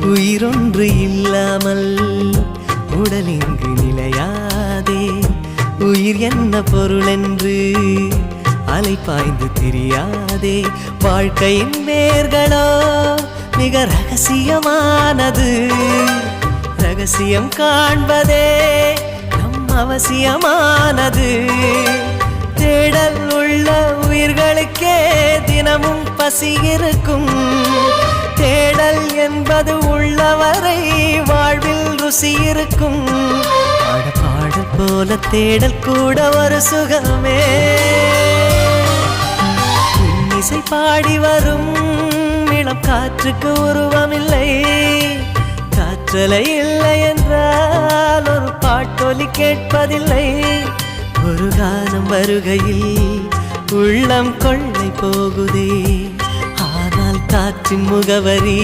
உயிரொன்று இல்லாமல் உடல் இங்கு நிலையாதே. உயிர் என்ன பொருள் என்று அலைப்பாய்ந்து தெரியாதே. வாழ்க்கையின் வேர்களோ மிக ரகசியமானது. ரகசியம் காண்பதே நம் அவசியமானது. தேடல் உள்ள உயிர்களுக்கே தினமும் பசி இருக்கும். தேடல் என்பது உள்ளவரை வாழ்வில் ருசி இருக்கும். பாடல் போல தேடல் கூட ஒரு சுகமே. இசை பாடி வரும் இளம் காற்றுக்கு உருவமில்லை. காற்றலை இல்லை என்றால் ஒரு பாட்டொலி கேட்பதில்லை. ஒரு காலம் வருகையில் உள்ளம் கொள்ளை போகுதே. ஆனால் காற்றின் முகவரி